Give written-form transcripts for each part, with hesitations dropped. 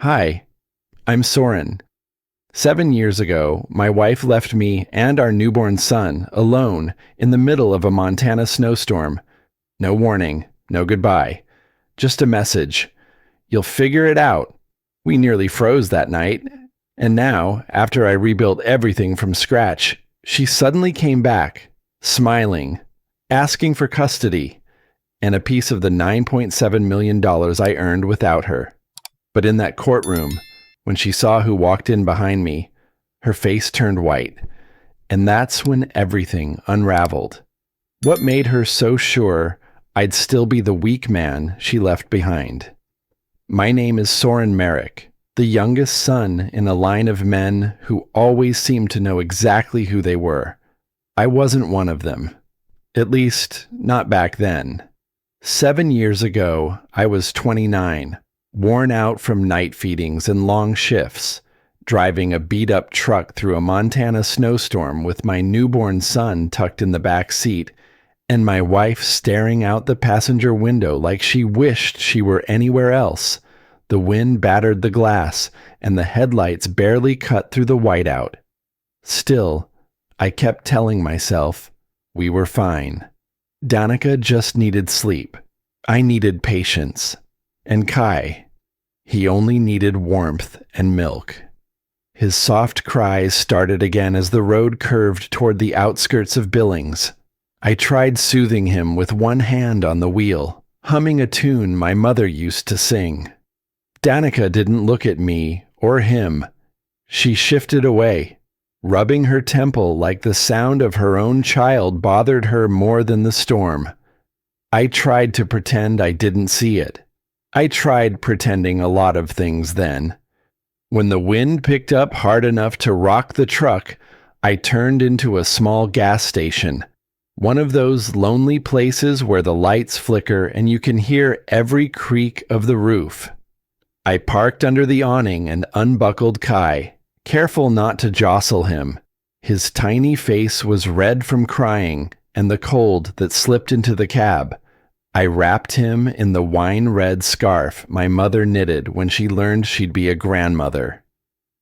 Hi, I'm Soren. 7 years ago, my wife left me and our newborn son alone in the middle of a Montana snowstorm. No warning, no goodbye. Just a message. You'll figure it out. We nearly froze that night. And now, after I rebuilt everything from scratch, she suddenly came back, smiling, asking for custody, and a piece of the $9.7 million I earned without her. But in that courtroom, when she saw who walked in behind me, her face turned white, and that's when everything unraveled. What made her so sure I'd still be the weak man she left behind? My name is Soren Merrick, the youngest son in a line of men who always seemed to know exactly who they were. I wasn't one of them. At least, not back then. 7 years ago, I was 29, worn out from night feedings and long shifts, driving a beat-up truck through a Montana snowstorm with my newborn son tucked in the back seat and my wife staring out the passenger window like she wished she were anywhere else. The wind battered the glass, and the headlights barely cut through the whiteout. Still, I kept telling myself, we were fine. Danica just needed sleep. I needed patience. And Kai, he only needed warmth and milk. His soft cries started again as the road curved toward the outskirts of Billings. I tried soothing him with one hand on the wheel, humming a tune my mother used to sing. Danica didn't look at me or him. She shifted away, rubbing her temple like the sound of her own child bothered her more than the storm. I tried to pretend I didn't see it. I tried pretending a lot of things then. When the wind picked up hard enough to rock the truck, I turned into a small gas station, one of those lonely places where the lights flicker and you can hear every creak of the roof. I parked under the awning and unbuckled Kai, careful not to jostle him. His tiny face was red from crying and the cold that slipped into the cab. I wrapped him in the wine-red scarf my mother knitted when she learned she'd be a grandmother.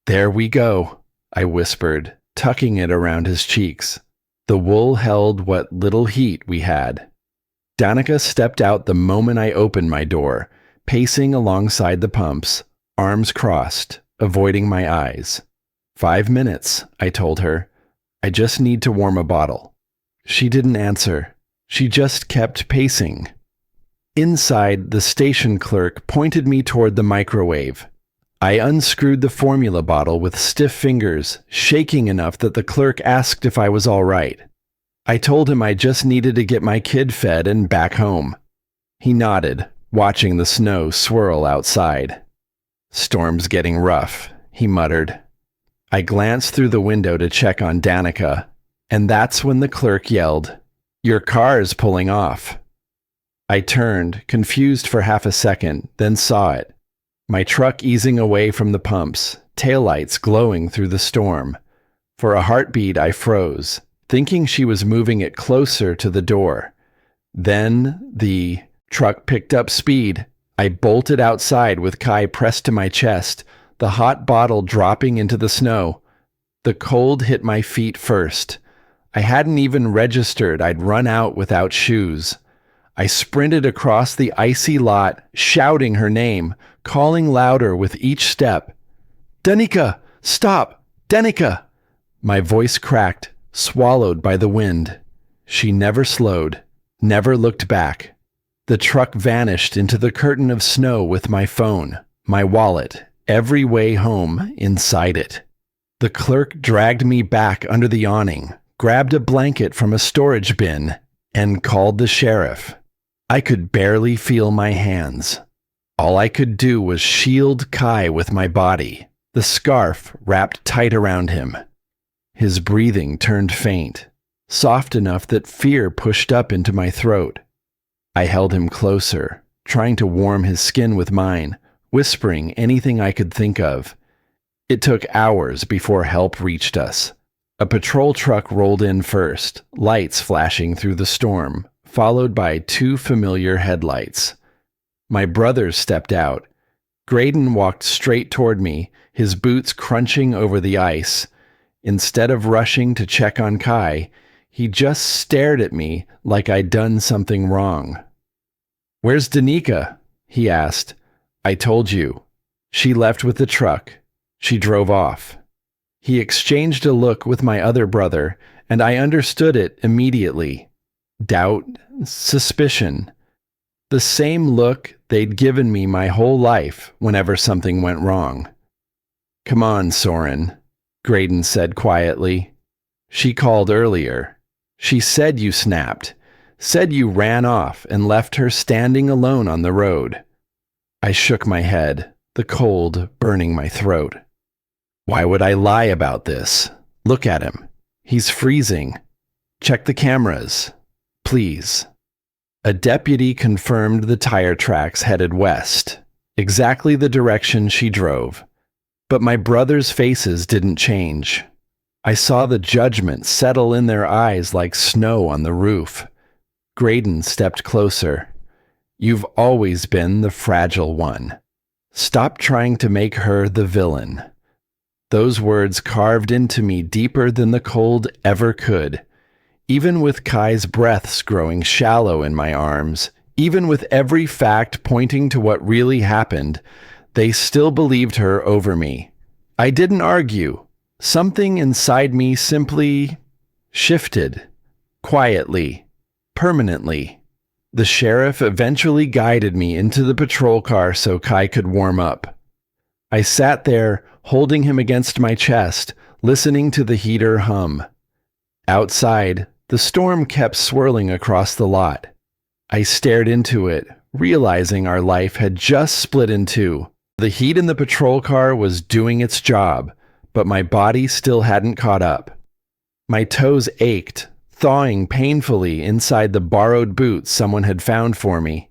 "There we go," I whispered, tucking it around his cheeks. The wool held what little heat we had. Danica stepped out the moment I opened my door, pacing alongside the pumps, arms crossed, avoiding my eyes. 5 minutes, I told her. I just need to warm a bottle. She didn't answer. She just kept pacing. Inside, the station clerk pointed me toward the microwave. I unscrewed the formula bottle with stiff fingers, shaking enough that the clerk asked if I was all right. I told him I just needed to get my kid fed and back home. He nodded, watching the snow swirl outside. "Storm's getting rough," he muttered. I glanced through the window to check on Danica, and that's when the clerk yelled, "Your car's pulling off." I turned, confused for half a second, then saw it. My truck easing away from the pumps, taillights glowing through the storm. For a heartbeat, I froze, thinking she was moving it closer to the door. Then the truck picked up speed. I bolted outside with Kai pressed to my chest, the hot bottle dropping into the snow. The cold hit my feet first. I hadn't even registered I'd run out without shoes. I sprinted across the icy lot, shouting her name, calling louder with each step. "Danica! Stop! Danica!" My voice cracked, swallowed by the wind. She never slowed, never looked back. The truck vanished into the curtain of snow with my phone, my wallet, every way home inside it. The clerk dragged me back under the awning, grabbed a blanket from a storage bin, and called the sheriff. I could barely feel my hands. All I could do was shield Kai with my body, the scarf wrapped tight around him. His breathing turned faint, soft enough that fear pushed up into my throat. I held him closer, trying to warm his skin with mine, whispering anything I could think of. It took hours before help reached us. A patrol truck rolled in first, lights flashing through the storm, followed by 2 familiar headlights. My brothers stepped out, Graydon walked straight toward me, his boots crunching over the ice. Instead of rushing to check on Kai, he just stared at me like I'd done something wrong. "Where's Danica?" he asked. "I told you. She left with the truck. She drove off." He exchanged a look with my other brother, and I understood it immediately. Doubt, suspicion. The same look they'd given me my whole life whenever something went wrong. "Come on, Soren," Graydon said quietly. "She called earlier. She said you snapped, said you ran off and left her standing alone on the road." I shook my head, the cold burning my throat. Why would I lie about this? Look at him. He's freezing. Check the cameras. Please. A deputy confirmed the tire tracks headed west, exactly the direction she drove. But my brothers' faces didn't change. I saw the judgment settle in their eyes like snow on the roof. Graydon stepped closer. "You've always been the fragile one. Stop trying to make her the villain." Those words carved into me deeper than the cold ever could. Even with Kai's breaths growing shallow in my arms, even with every fact pointing to what really happened, they still believed her over me. I didn't argue. Something inside me simply shifted. Quietly. Permanently. The sheriff eventually guided me into the patrol car so Kai could warm up. I sat there, holding him against my chest, listening to the heater hum. Outside, the storm kept swirling across the lot. I stared into it, realizing our life had just split in two. The heat in the patrol car was doing its job, but my body still hadn't caught up. My toes ached, thawing painfully inside the borrowed boots someone had found for me.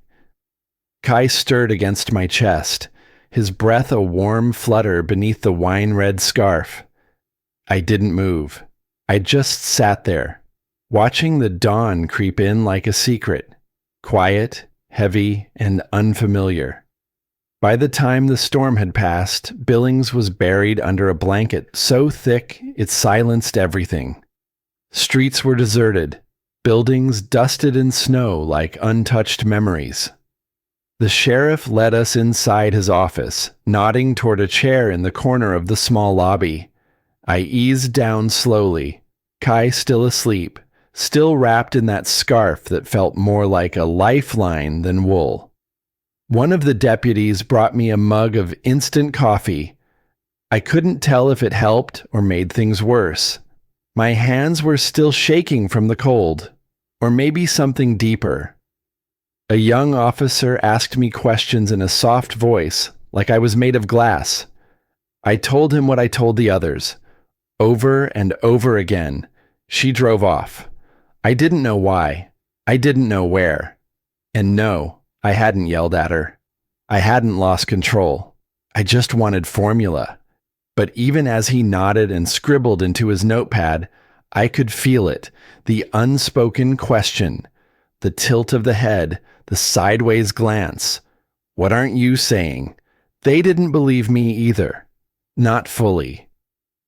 Kai stirred against my chest, his breath a warm flutter beneath the wine-red scarf. I didn't move. I just sat there, watching the dawn creep in like a secret, quiet, heavy, and unfamiliar. By the time the storm had passed, Billings was buried under a blanket so thick it silenced everything. Streets were deserted, buildings dusted in snow like untouched memories. The sheriff led us inside his office, nodding toward a chair in the corner of the small lobby. I eased down slowly, Kai still asleep, still wrapped in that scarf that felt more like a lifeline than wool. One of the deputies brought me a mug of instant coffee. I couldn't tell if it helped or made things worse. My hands were still shaking from the cold, or maybe something deeper. A young officer asked me questions in a soft voice, like I was made of glass. I told him what I told the others. Over and over again. She drove off. I didn't know why. I didn't know where. And no, I hadn't yelled at her. I hadn't lost control. I just wanted formula. But even as he nodded and scribbled into his notepad, I could feel it, the unspoken question, the tilt of the head, the sideways glance. What aren't you saying? They didn't believe me either. Not fully.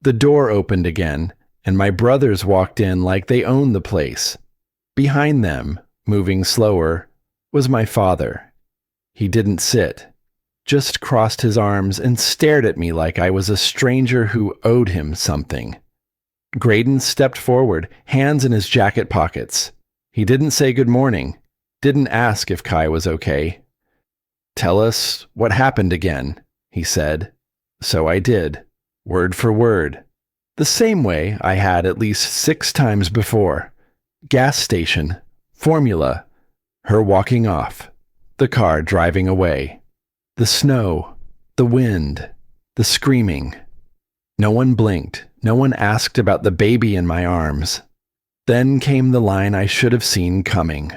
The door opened again, and my brothers walked in like they owned the place. Behind them, moving slower, was my father. He didn't sit, just crossed his arms and stared at me like I was a stranger who owed him something. Graydon stepped forward, hands in his jacket pockets. He didn't say good morning, didn't ask if Kai was okay. "Tell us what happened again," he said. So I did, word for word. The same way I had at least 6 times before. Gas station, formula, her walking off, the car driving away, the snow, the wind, the screaming. No one blinked, no one asked about the baby in my arms. Then came the line I should have seen coming.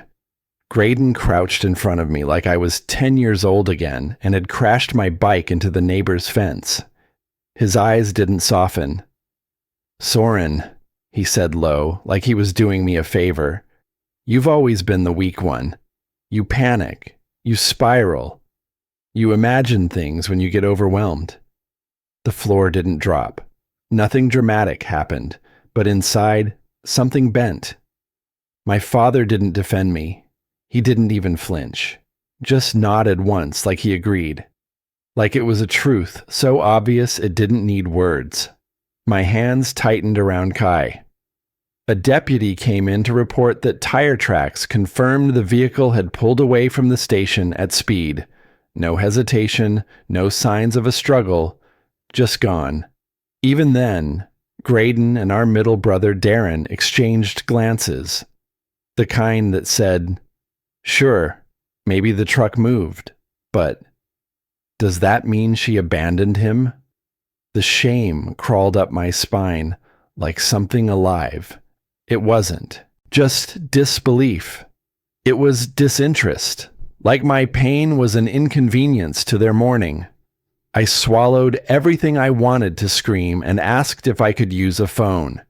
Graydon crouched in front of me like I was 10 years old again and had crashed my bike into the neighbor's fence. His eyes didn't soften. "Soren," he said low, like he was doing me a favor. "You've always been the weak one. You panic. You spiral. You imagine things when you get overwhelmed. The floor didn't drop. Nothing dramatic happened, but inside, something bent. My father didn't defend me. He didn't even flinch. Just nodded once like he agreed. Like it was a truth so obvious it didn't need words. My hands tightened around Kai. A deputy came in to report that tire tracks confirmed the vehicle had pulled away from the station at speed. No hesitation, no signs of a struggle, just gone. Even then, Graydon and our middle brother Darren exchanged glances. The kind that said, "Sure, maybe the truck moved, but does that mean she abandoned him?" The shame crawled up my spine like something alive. It wasn't just disbelief. It was disinterest, like my pain was an inconvenience to their mourning. I swallowed everything I wanted to scream and asked if I could use a phone.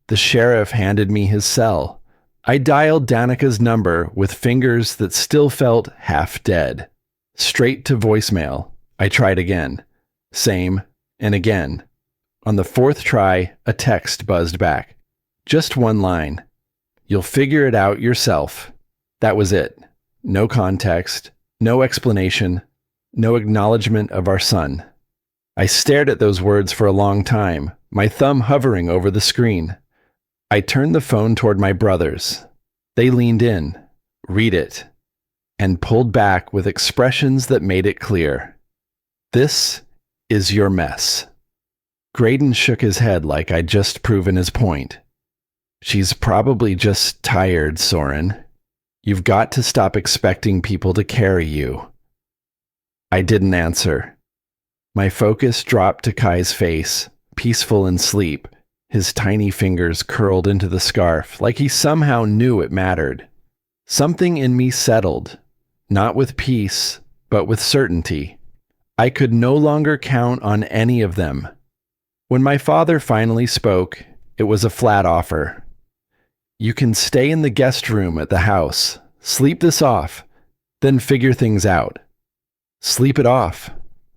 The sheriff handed me his cell. I dialed Danica's number with fingers that still felt half dead. Straight to voicemail. I tried again. Same, and again. On the fourth try, a text buzzed back. Just one line. "You'll figure it out yourself." That was it. No context, no explanation, no acknowledgement of our son. I stared at those words for a long time, my thumb hovering over the screen. I turned the phone toward my brothers. They leaned in, read it, and pulled back with expressions that made it clear. "This is your mess." Graydon shook his head like I'd just proven his point. "She's probably just tired, Soren. You've got to stop expecting people to carry you." I didn't answer. My focus dropped to Kai's face, peaceful in sleep, his tiny fingers curled into the scarf like he somehow knew it mattered. Something in me settled, not with peace, but with certainty. I could no longer count on any of them. When my father finally spoke, it was a flat offer. "You can stay in the guest room at the house, sleep this off, then figure things out." Sleep it off,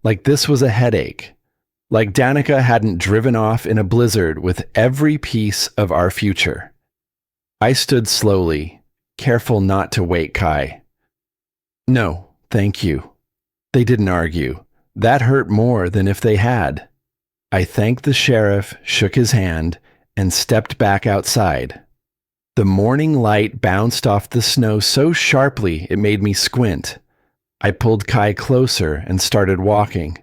like this was a headache. Like Danica hadn't driven off in a blizzard with every piece of our future. I stood slowly, careful not to wake Kai. "No, thank you." They didn't argue. That hurt more than if they had. I thanked the sheriff, shook his hand, and stepped back outside. The morning light bounced off the snow so sharply it made me squint. I pulled Kai closer and started walking.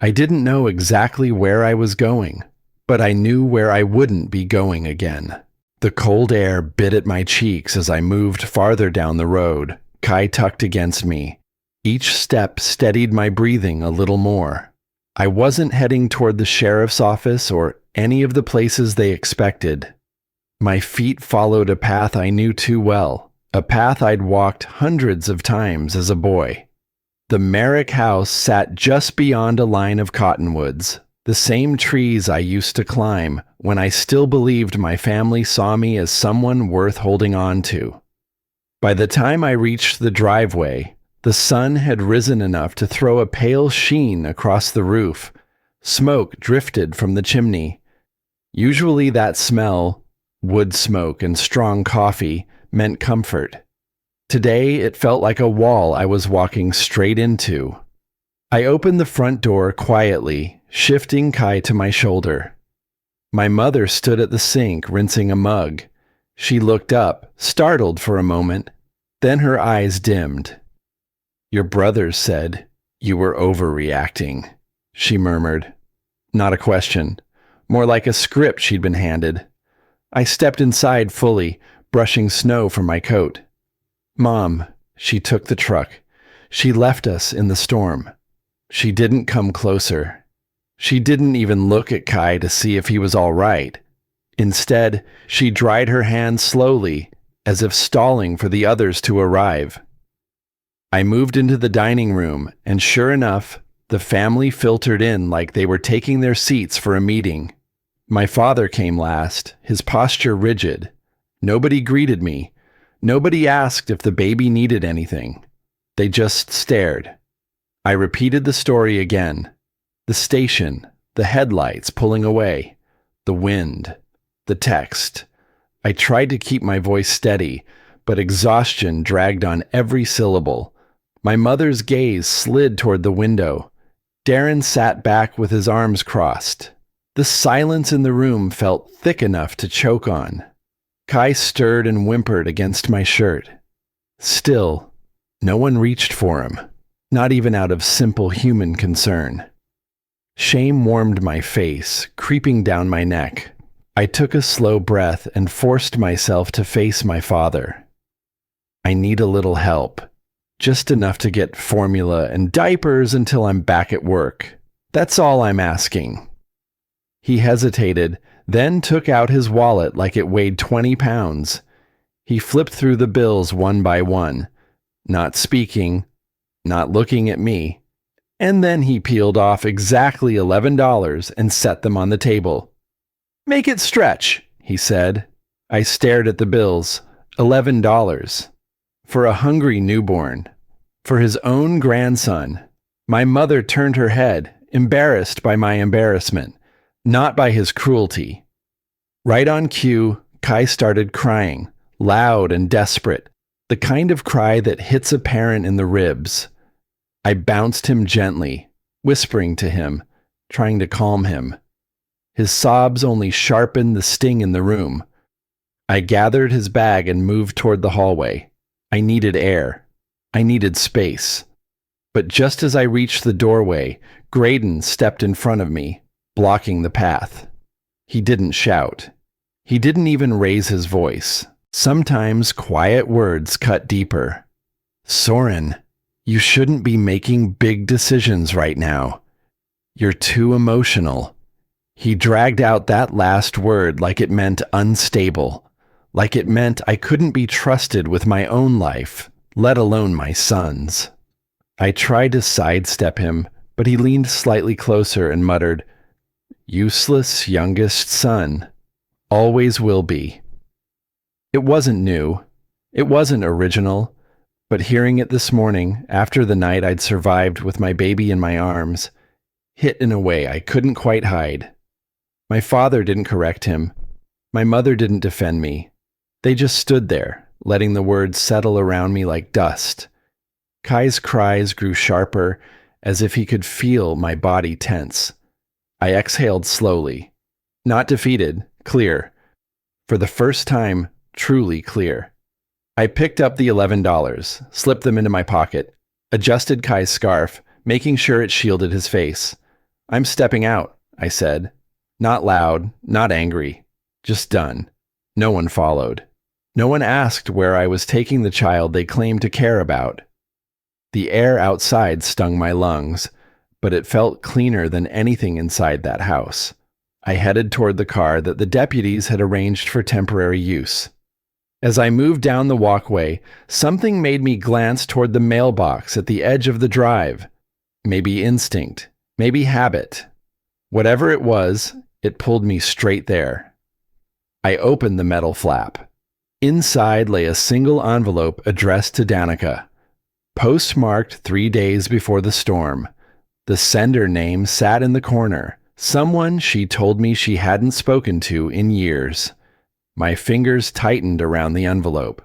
I didn't know exactly where I was going, but I knew where I wouldn't be going again. The cold air bit at my cheeks as I moved farther down the road, Kai tucked against me. Each step steadied my breathing a little more. I wasn't heading toward the sheriff's office or any of the places they expected. My feet followed a path I knew too well, a path I'd walked hundreds of times as a boy. The Merrick house sat just beyond a line of cottonwoods, the same trees I used to climb when I still believed my family saw me as someone worth holding on to. By the time I reached the driveway, the sun had risen enough to throw a pale sheen across the roof. Smoke drifted from the chimney. Usually that smell, wood smoke and strong coffee, meant comfort. Today, it felt like a wall I was walking straight into. I opened the front door quietly, shifting Kai to my shoulder. My mother stood at the sink rinsing a mug. She looked up, startled for a moment, then her eyes dimmed. "Your brothers said you were overreacting," she murmured. Not a question, more like a script she'd been handed. I stepped inside fully, brushing snow from my coat. "Mom," she took the truck. She left us in the storm. She didn't come closer. She didn't even look at Kai to see if he was all right. Instead, she dried her hands slowly, as if stalling for the others to arrive. I moved into the dining room, and sure enough, the family filtered in like they were taking their seats for a meeting. My father came last, his posture rigid. Nobody greeted me. Nobody asked if the baby needed anything. They just stared. I repeated the story again. The station, the headlights pulling away, the wind, the text. I tried to keep my voice steady, but exhaustion dragged on every syllable. My mother's gaze slid toward the window. Darren sat back with his arms crossed. The silence in the room felt thick enough to choke on. Kai stirred and whimpered against my shirt. Still, no one reached for him, not even out of simple human concern. Shame warmed my face, creeping down my neck. I took a slow breath and forced myself to face my father. I need a little help, just enough to get formula and diapers until I'm back at work. That's all I'm asking. He hesitated, then took out his wallet like it weighed 20 pounds. He flipped through the bills one by one, not speaking, not looking at me. And then he peeled off exactly $11 and set them on the table. "Make it stretch," he said. I stared at the bills. $11. For a hungry newborn. For his own grandson. My mother turned her head, embarrassed by my embarrassment, not by his cruelty. Right on cue, Kai started crying, loud and desperate, the kind of cry that hits a parent in the ribs. I bounced him gently, whispering to him, trying to calm him. His sobs only sharpened the sting in the room. I gathered his bag and moved toward the hallway. I needed air. I needed space. But just as I reached the doorway, Graydon stepped in front of me, blocking the path. He didn't shout. He didn't even raise his voice. Sometimes quiet words cut deeper. "Soren, you shouldn't be making big decisions right now. You're too emotional." He dragged out that last word like it meant unstable, like it meant I couldn't be trusted with my own life, let alone my son's. I tried to sidestep him, but he leaned slightly closer and muttered, "Useless youngest son. Always will be." It wasn't new. It wasn't original. But hearing it this morning, after the night I'd survived with my baby in my arms, hit in a way I couldn't quite hide. My father didn't correct him. My mother didn't defend me. They just stood there, letting the words settle around me like dust. Kai's cries grew sharper, as if he could feel my body tense. I exhaled slowly. Not defeated, clear. For the first time, truly clear. I picked up the $11, slipped them into my pocket, adjusted Kai's scarf, making sure it shielded his face. "I'm stepping out," I said. Not loud, not angry, just done. No one followed. No one asked where I was taking the child they claimed to care about. The air outside stung my lungs, but it felt cleaner than anything inside that house. I headed toward the car that the deputies had arranged for temporary use. As I moved down the walkway, something made me glance toward the mailbox at the edge of the drive. Maybe instinct, maybe habit. Whatever it was, it pulled me straight there. I opened the metal flap. Inside lay a single envelope addressed to Danica. Postmarked 3 days before the storm. The sender name sat in the corner. Someone she told me she hadn't spoken to in years. My fingers tightened around the envelope.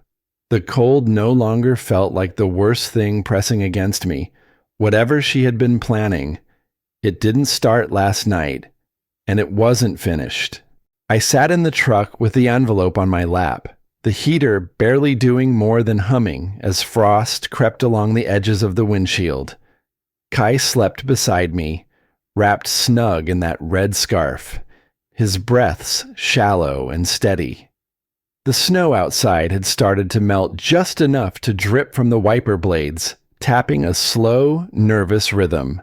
The cold no longer felt like the worst thing pressing against me. Whatever she had been planning, it didn't start last night, and it wasn't finished. I sat in the truck with the envelope on my lap, the heater barely doing more than humming as frost crept along the edges of the windshield. Kai slept beside me, wrapped snug in that red scarf, his breaths shallow and steady. The snow outside had started to melt just enough to drip from the wiper blades, tapping a slow, nervous rhythm.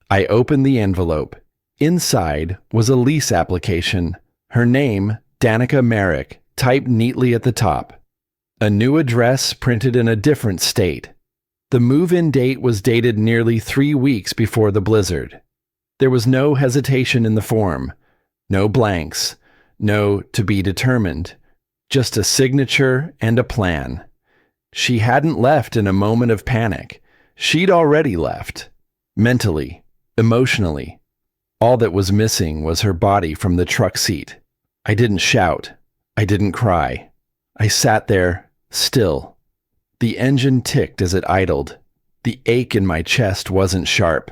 I opened the envelope. Inside was a lease application. Her name, Danica Merrick, typed neatly at the top. A new address printed in a different state. The move-in date was dated nearly 3 weeks before the blizzard. There was no hesitation in the form. No blanks. No to be determined. Just a signature and a plan. She hadn't left in a moment of panic. She'd already left. mentally, emotionally. All that was missing was her body from the truck seat. I didn't shout. I didn't cry. I sat there, still. The engine ticked as it idled. The ache in my chest wasn't sharp.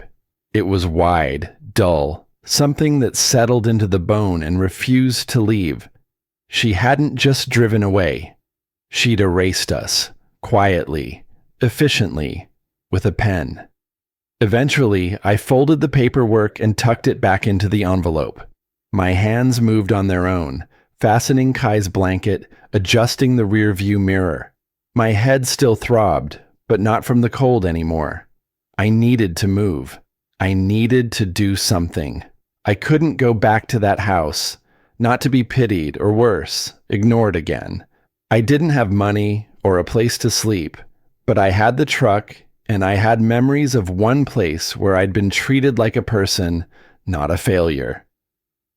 It was wide, dull, something that settled into the bone and refused to leave. She hadn't just driven away. She'd erased us, quietly, efficiently, with a pen. Eventually, I folded the paperwork and tucked it back into the envelope. My hands moved on their own, fastening Kai's blanket, adjusting the rear-view mirror. My head still throbbed, but not from the cold anymore. I needed to move. I needed to do something. I couldn't go back to that house, not to be pitied or worse, ignored again. I didn't have money or a place to sleep, but I had the truck and I had memories of one place where I'd been treated like a person, not a failure.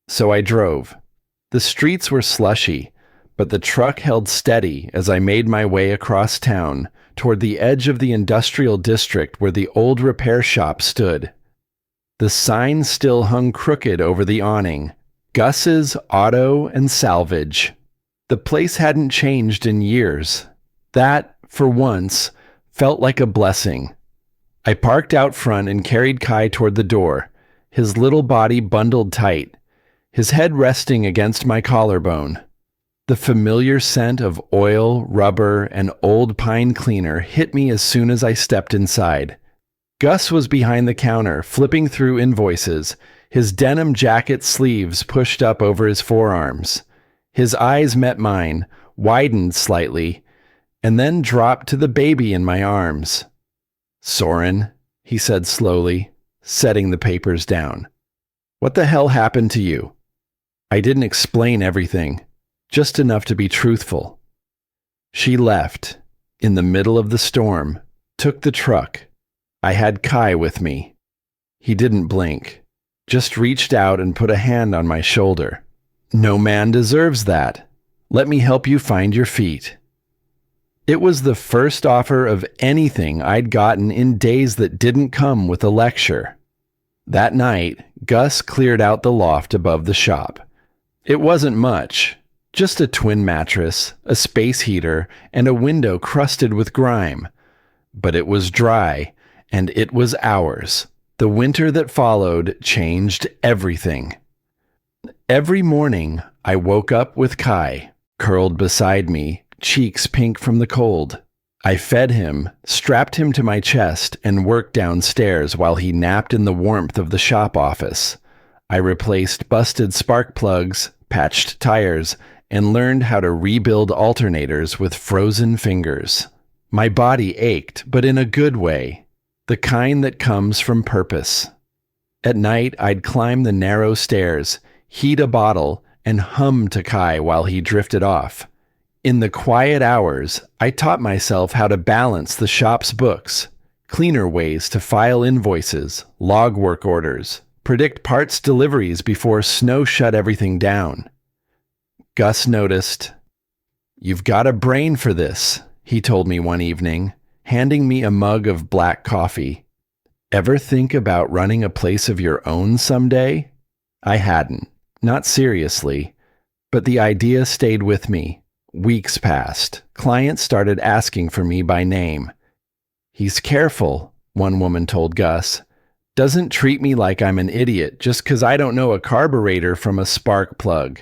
So I drove. The streets were slushy, but the truck held steady as I made my way across town toward the edge of the industrial district where the old repair shop stood. The sign still hung crooked over the awning, Gus's Auto and Salvage. The place hadn't changed in years. That, for once, felt like a blessing. I parked out front and carried Kai toward the door, his little body bundled tight, his head resting against my collarbone. The familiar scent of oil, rubber, and old pine cleaner hit me as soon as I stepped inside. Gus was behind the counter, flipping through invoices, his denim jacket sleeves pushed up over his forearms. His eyes met mine, widened slightly, and then dropped to the baby in my arms. "Soren," he said slowly, setting the papers down. "What the hell happened to you?" I didn't explain everything, just enough to be truthful. She left, in the middle of the storm, took the truck. I had Kai with me. He didn't blink, just reached out and put a hand on my shoulder. "No man deserves that. Let me help you find your feet." It was the first offer of anything I'd gotten in days that didn't come with a lecture. That night, Gus cleared out the loft above the shop. It wasn't much, just a twin mattress, a space heater, and a window crusted with grime. But it was dry, and it was ours. The winter that followed changed everything. Every morning, I woke up with Kai, curled beside me, cheeks pink from the cold. I fed him, strapped him to my chest, and worked downstairs while he napped in the warmth of the shop office. I replaced busted spark plugs, patched tires, and learned how to rebuild alternators with frozen fingers. My body ached, but in a good way, the kind that comes from purpose. At night, I'd climb the narrow stairs, heat a bottle, and hum to Kai while he drifted off. In the quiet hours, I taught myself how to balance the shop's books, cleaner ways to file invoices, log work orders, predict parts deliveries before snow shut everything down. Gus noticed. "You've got a brain for this," he told me one evening, handing me a mug of black coffee. "Ever think about running a place of your own someday?" I hadn't, not seriously, but the idea stayed with me. Weeks passed. Clients started asking for me by name. "He's careful," one woman told Gus. "Doesn't treat me like I'm an idiot just 'cause I don't know a carburetor from a spark plug."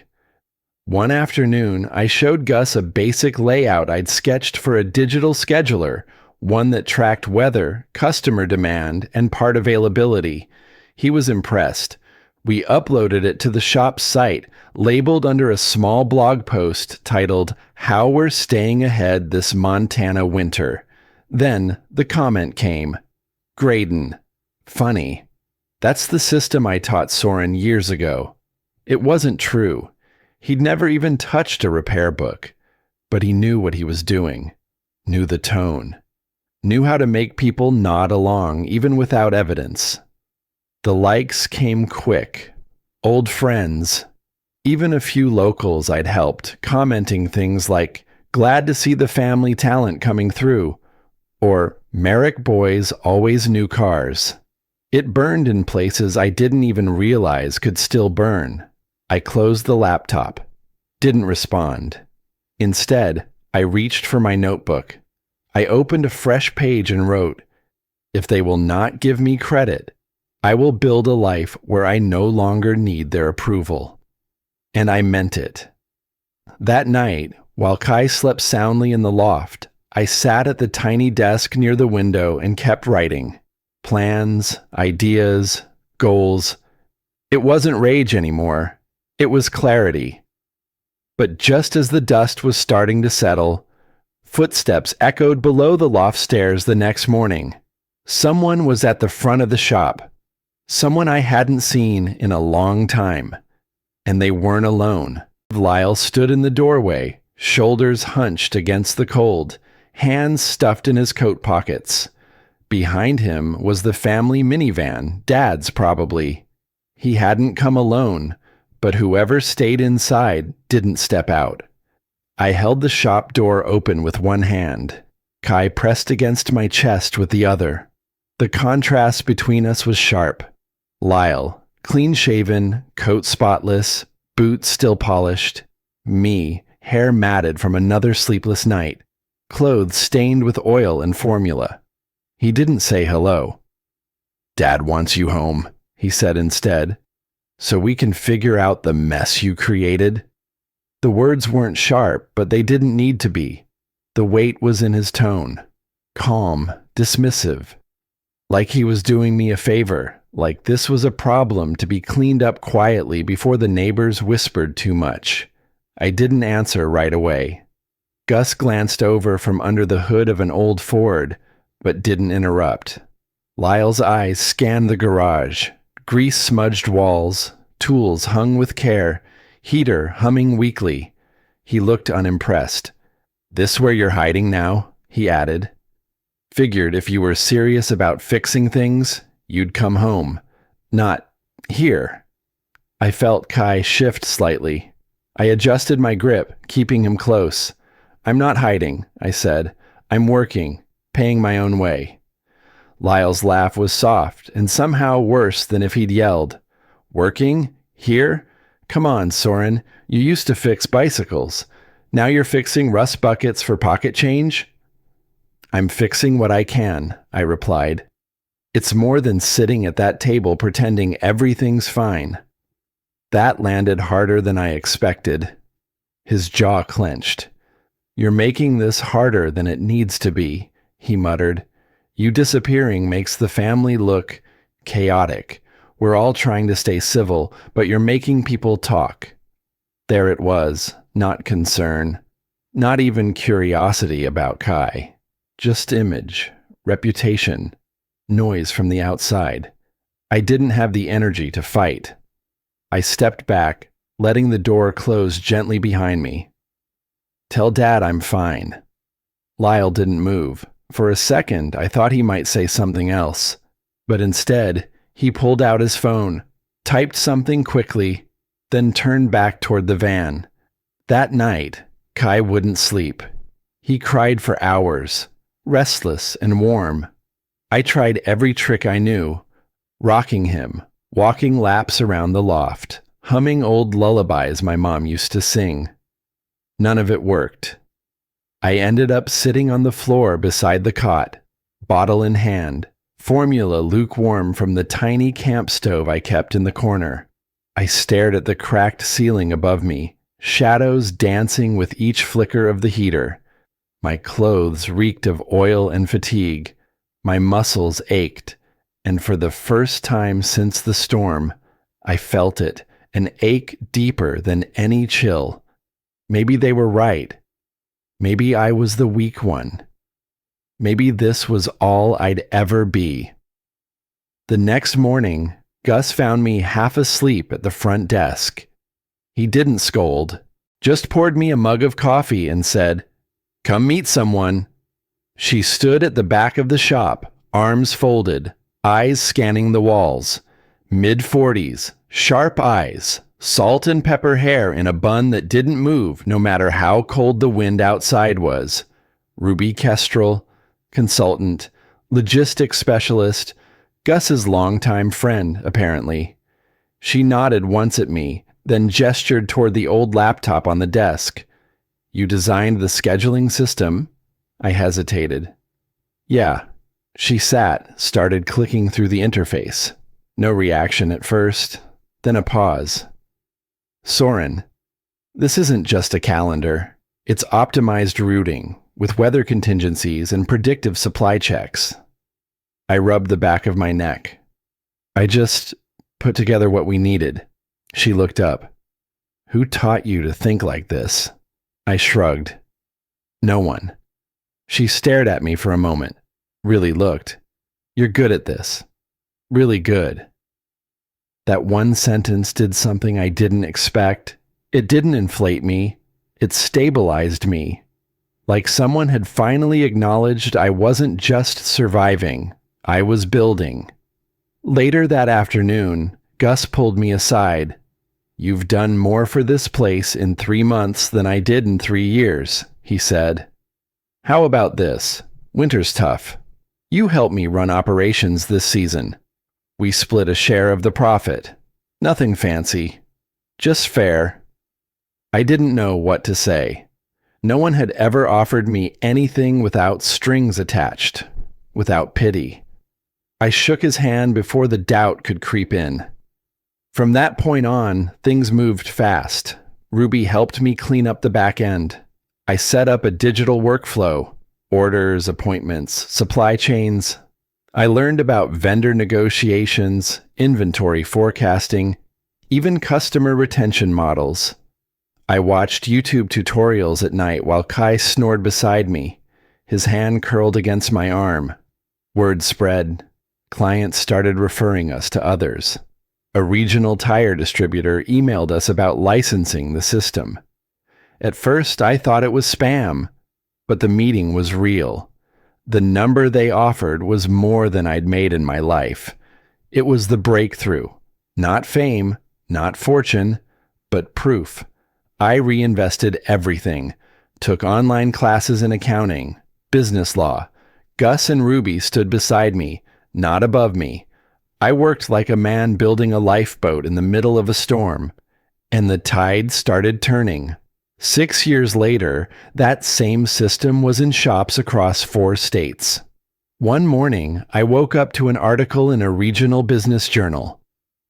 One afternoon, I showed Gus a basic layout I'd sketched for a digital scheduler, one that tracked weather, customer demand, and part availability. He was impressed. We uploaded it to the shop's site, labeled under a small blog post titled, "How We're Staying Ahead This Montana Winter." Then the comment came, "Graydon. Funny. That's the system I taught Soren years ago." It wasn't true. He'd never even touched a repair book, but he knew what he was doing, knew the tone, knew how to make people nod along even without evidence. The likes came quick. Old friends, even a few locals I'd helped, commenting things like, "Glad to see the family talent coming through," or "Merrick boys always new cars." It burned in places I didn't even realize could still burn. I closed the laptop. Didn't respond. Instead, I reached for my notebook. I opened a fresh page and wrote, "If they will not give me credit, I will build a life where I no longer need their approval." And I meant it. That night, while Kai slept soundly in the loft, I sat at the tiny desk near the window and kept writing. Plans, ideas, goals. It wasn't rage anymore. It was clarity. But just as the dust was starting to settle, footsteps echoed below the loft stairs the next morning. Someone was at the front of the shop. Someone I hadn't seen in a long time. And they weren't alone. Lyle stood in the doorway, shoulders hunched against the cold, hands stuffed in his coat pockets. Behind him was the family minivan, Dad's probably. He hadn't come alone, but whoever stayed inside didn't step out. I held the shop door open with one hand. Kai pressed against my chest with the other. The contrast between us was sharp. Lyle, clean-shaven, coat spotless, boots still polished. Me, hair matted from another sleepless night, clothes stained with oil and formula. He didn't say hello. "Dad wants you home," he said instead, "so we can figure out the mess you created." The words weren't sharp, but they didn't need to be. The weight was in his tone. Calm, dismissive. Like he was doing me a favor, like this was a problem to be cleaned up quietly before the neighbors whispered too much. I didn't answer right away. Gus glanced over from under the hood of an old Ford, but didn't interrupt. Lyle's eyes scanned the garage. Grease-smudged walls, tools hung with care, heater humming weakly. He looked unimpressed. "This where you're hiding now?" he added. "Figured if you were serious about fixing things, you'd come home. Not here." I felt Kai shift slightly. I adjusted my grip, keeping him close. "I'm not hiding," I said. "I'm working, paying my own way." Lyle's laugh was soft and somehow worse than if he'd yelled. "Working? Here? Come on, Soren. You used to fix bicycles. Now you're fixing rust buckets for pocket change?" "I'm fixing what I can," I replied. "It's more than sitting at that table pretending everything's fine." That landed harder than I expected. His jaw clenched. "You're making this harder than it needs to be," he muttered. "You disappearing makes the family look chaotic. We're all trying to stay civil, but you're making people talk." There it was, not concern, not even curiosity about Kai. Just image, reputation, noise from the outside. I didn't have the energy to fight. I stepped back, letting the door close gently behind me. "Tell Dad I'm fine." Lyle didn't move. For a second, I thought he might say something else. But instead, he pulled out his phone, typed something quickly, then turned back toward the van. That night, Kai wouldn't sleep. He cried for hours, restless and warm. I tried every trick I knew, rocking him, walking laps around the loft, humming old lullabies my mom used to sing. None of it worked. I ended up sitting on the floor beside the cot, bottle in hand, formula lukewarm from the tiny camp stove I kept in the corner. I stared at the cracked ceiling above me, shadows dancing with each flicker of the heater. My clothes reeked of oil and fatigue. My muscles ached, and for the first time since the storm, I felt it, an ache deeper than any chill. Maybe they were right. Maybe I was the weak one. Maybe this was all I'd ever be. The next morning, Gus found me half asleep at the front desk. He didn't scold, just poured me a mug of coffee and said, "Come meet someone." She stood at the back of the shop, arms folded, eyes scanning the walls. Mid-40s, sharp eyes, salt and pepper hair in a bun that didn't move no matter how cold the wind outside was. Ruby Kestrel, consultant, logistics specialist, Gus's longtime friend, apparently. She nodded once at me, then gestured toward the old laptop on the desk. You designed the scheduling system? I hesitated. Yeah. She sat, started clicking through the interface. No reaction at first, then a pause. Soren, this isn't just a calendar. It's optimized routing, with weather contingencies and predictive supply checks. I rubbed the back of my neck. I just put together what we needed. She looked up. Who taught you to think like this? I shrugged. No one. She stared at me for a moment. Really looked. You're good at this. Really good. That one sentence did something I didn't expect. It didn't inflate me. It stabilized me. Like someone had finally acknowledged I wasn't just surviving. I was building. Later that afternoon, Gus pulled me aside. You've done more for this place in 3 months than I did in 3 years, he said. How about this? Winter's tough. You helped me run operations this season. We split a share of the profit. Nothing fancy. Just fair. I didn't know what to say. No one had ever offered me anything without strings attached, without pity. I shook his hand before the doubt could creep in. From that point on, things moved fast. Ruby helped me clean up the back end. I set up a digital workflow, orders, appointments, supply chains. I learned about vendor negotiations, inventory forecasting, even customer retention models. I watched YouTube tutorials at night while Kai snored beside me, his hand curled against my arm. Word spread. Clients started referring us to others. A regional tire distributor emailed us about licensing the system. At first, I thought it was spam, but the meeting was real. The number they offered was more than I'd made in my life. It was the breakthrough. Not fame, not fortune, but proof. I reinvested everything. Took online classes in accounting, business law. Gus and Ruby stood beside me, not above me. I worked like a man building a lifeboat in the middle of a storm, and the tide started turning. 6 years later, that same system was in shops across 4 states. One morning, I woke up to an article in a regional business journal.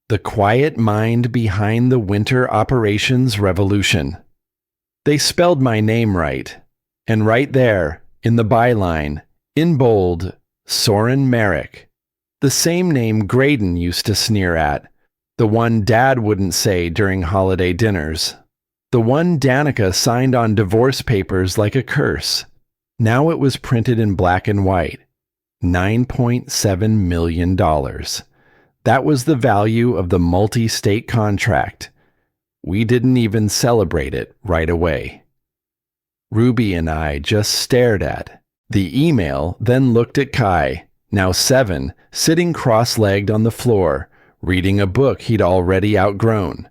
The quiet mind behind the winter operations revolution. They spelled my name right, and right there, in the byline, in bold, Soren Merrick. The same name Graydon used to sneer at, the one Dad wouldn't say during holiday dinners, the one Danica signed on divorce papers like a curse. Now it was printed in black and white. $9.7 million. That was the value of the multi-state contract. We didn't even celebrate it right away. Ruby and I just stared at the email, then looked at Kai, now 7, sitting cross-legged on the floor, reading a book he'd already outgrown.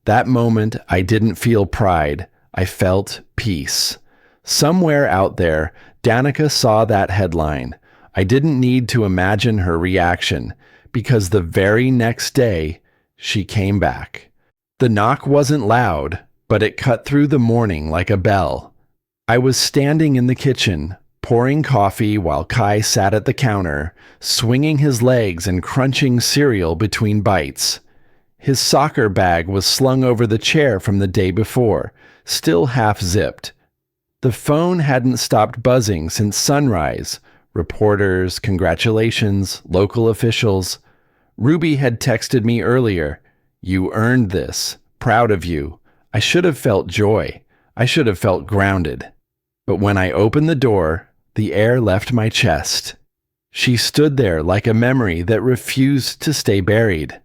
That moment, I didn't feel pride. I felt peace. Somewhere out there, Danica saw that headline. I didn't need to imagine her reaction, because the very next day, she came back. The knock wasn't loud, but it cut through the morning like a bell. I was standing in the kitchen, pouring coffee while Kai sat at the counter, swinging his legs and crunching cereal between bites. His soccer bag was slung over the chair from the day before, still half-zipped. The phone hadn't stopped buzzing since sunrise. Reporters, congratulations, local officials. Ruby had texted me earlier. You earned this. Proud of you. I should have felt joy. I should have felt grounded. But when I opened the door, the air left my chest. She stood there like a memory that refused to stay buried.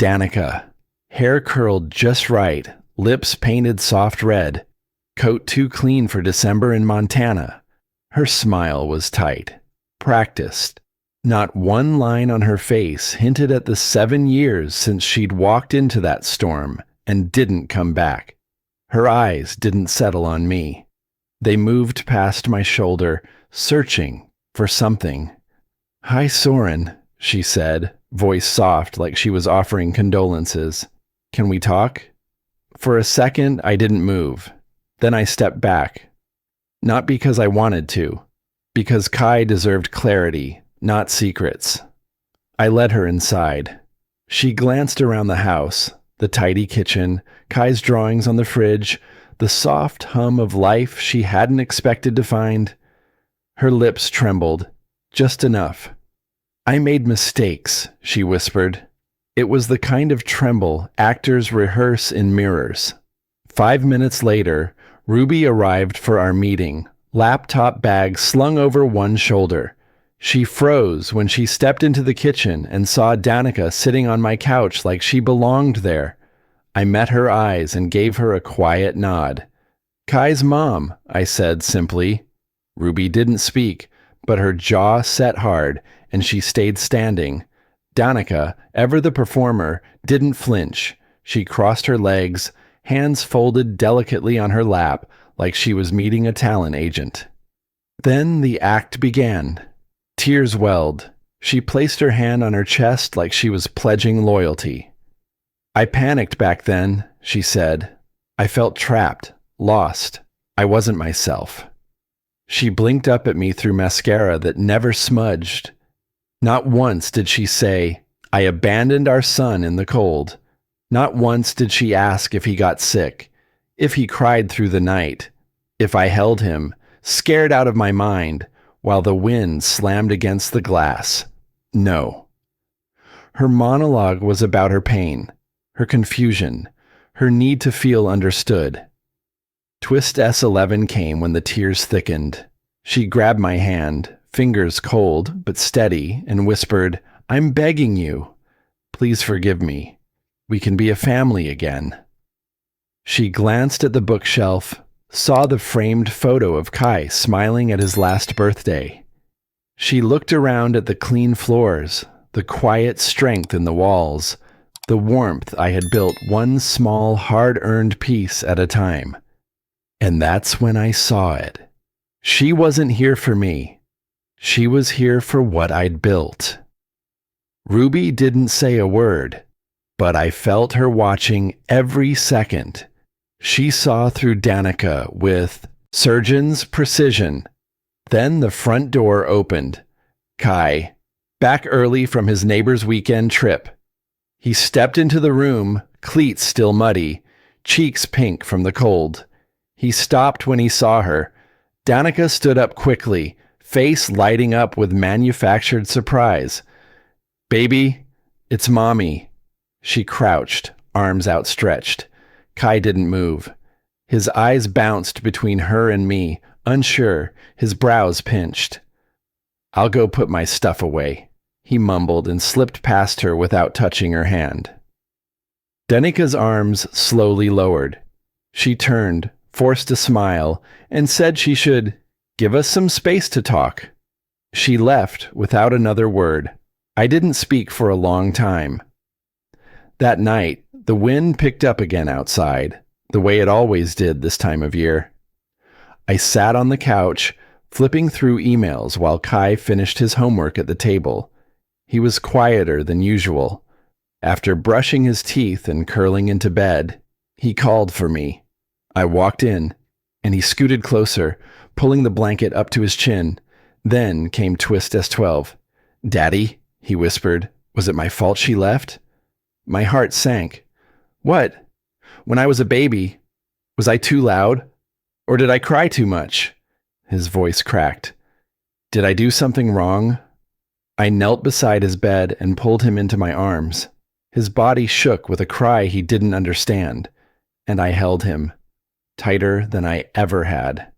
Danica. Hair curled just right, lips painted soft red, coat too clean for December in Montana. Her smile was tight, practiced. Not one line on her face hinted at the 7 years since she'd walked into that storm and didn't come back. Her eyes didn't settle on me. They moved past my shoulder, searching for something. Hi, Soren, she said, voice soft like she was offering condolences. Can we talk? For a second, I didn't move. Then I stepped back. Not because I wanted to, because Kai deserved clarity, not secrets. I led her inside. She glanced around the house, the tidy kitchen, Kai's drawings on the fridge, the soft hum of life she hadn't expected to find. Her lips trembled, just enough. I made mistakes, she whispered. It was the kind of tremble actors rehearse in mirrors. 5 minutes later, Ruby arrived for our meeting, laptop bag slung over one shoulder. She froze when she stepped into the kitchen and saw Danica sitting on my couch like she belonged there. I met her eyes and gave her a quiet nod. Kai's mom, I said simply. Ruby didn't speak, but her jaw set hard, and she stayed standing. Danica, ever the performer, didn't flinch. She crossed her legs, hands folded delicately on her lap, like she was meeting a talent agent. Then the act began. Tears welled. She placed her hand on her chest like she was pledging loyalty. I panicked back then, she said. I felt trapped, lost. I wasn't myself. She blinked up at me through mascara that never smudged. Not once did she say, I abandoned our son in the cold. Not once did she ask if he got sick, if he cried through the night, if I held him, scared out of my mind, while the wind slammed against the glass. No. Her monologue was about her pain, her confusion, her need to feel understood. Twist S11 came when the tears thickened. She grabbed my hand, fingers cold but steady, and whispered, I'm begging you. Please forgive me. We can be a family again. She glanced at the bookshelf, saw the framed photo of Kai smiling at his last birthday. She looked around at the clean floors, the quiet strength in the walls, the warmth I had built one small, hard-earned piece at a time. And that's when I saw it. She wasn't here for me. She was here for what I'd built. Ruby didn't say a word, but I felt her watching every second. She saw through Danica with surgeon's precision. Then the front door opened. Kai, back early from his neighbor's weekend trip. He stepped into the room, cleats still muddy, cheeks pink from the cold. He stopped when he saw her. Danica stood up quickly, face lighting up with manufactured surprise. Baby, it's Mommy. She crouched, arms outstretched. Kai didn't move. His eyes bounced between her and me, unsure, his brows pinched. I'll go put my stuff away, he mumbled and slipped past her without touching her hand. Danica's arms slowly lowered. She turned, forced a smile, and said she should give us some space to talk. She left without another word. I didn't speak for a long time. That night, the wind picked up again outside, the way it always did this time of year. I sat on the couch, flipping through emails while Kai finished his homework at the table. He was quieter than usual. After brushing his teeth and curling into bed, he called for me. I walked in, and he scooted closer, pulling the blanket up to his chin. Then came Twist S12. Daddy, he whispered, was it my fault she left? My heart sank. What? When I was a baby, was I too loud? Or did I cry too much? His voice cracked. Did I do something wrong? I knelt beside his bed and pulled him into my arms. His body shook with a cry he didn't understand, and I held him, tighter than I ever had.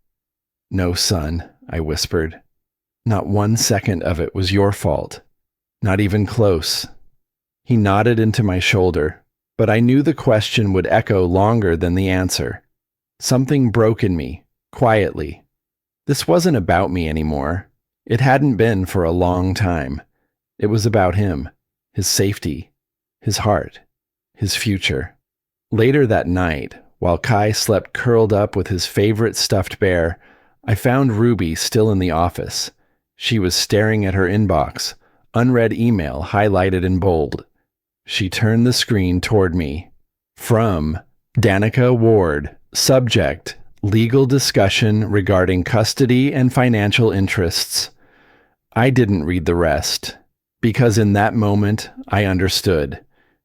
No, son, I whispered. Not 1 second of it was your fault. Not even close. He nodded into my shoulder, but I knew the question would echo longer than the answer. Something broke in me, quietly. This wasn't about me anymore. It hadn't been for a long time. It was about him, his safety, his heart, his future. Later that night, while Kai slept curled up with his favorite stuffed bear, I found Ruby still in the office. She was staring at her inbox, unread email highlighted in bold. She turned the screen toward me. From Danica Ward, subject, legal discussion regarding custody and financial interests. I didn't read the rest, because in that moment I understood.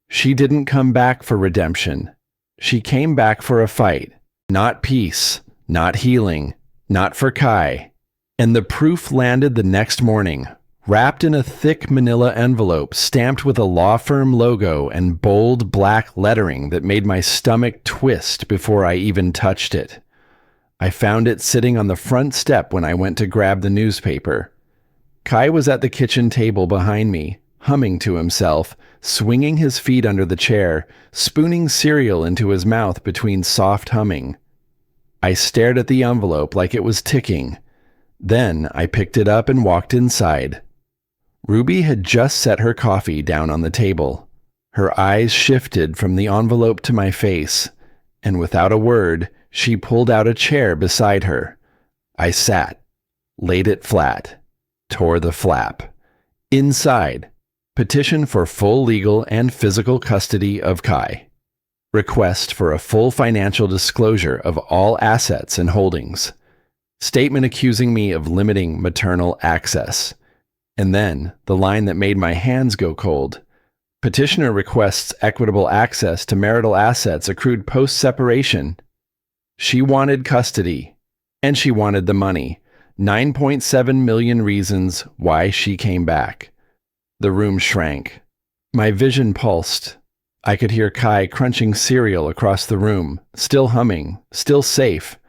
She didn't come back for redemption. She came back for a fight, not peace, not healing, not for Kai. And the proof landed the next morning, wrapped in a thick manila envelope stamped with a law firm logo and bold black lettering that made my stomach twist before I even touched it. I found it sitting on the front step when I went to grab the newspaper. Kai was at the kitchen table behind me, humming to himself, swinging his feet under the chair, spooning cereal into his mouth between soft humming. I stared at the envelope like it was ticking. Then I picked it up and walked inside. Ruby had just set her coffee down on the table. Her eyes shifted from the envelope to my face, and without a word, she pulled out a chair beside her. I sat, laid it flat, tore the flap. Inside, petition for full legal and physical custody of Kai. Request for a full financial disclosure of all assets and holdings. Statement accusing me of limiting maternal access. And then, the line that made my hands go cold. Petitioner requests equitable access to marital assets accrued post-separation. She wanted custody, and she wanted the money. 9.7 million reasons why she came back. The room shrank. My vision pulsed. I could hear Kai crunching cereal across the room, still humming, still safe,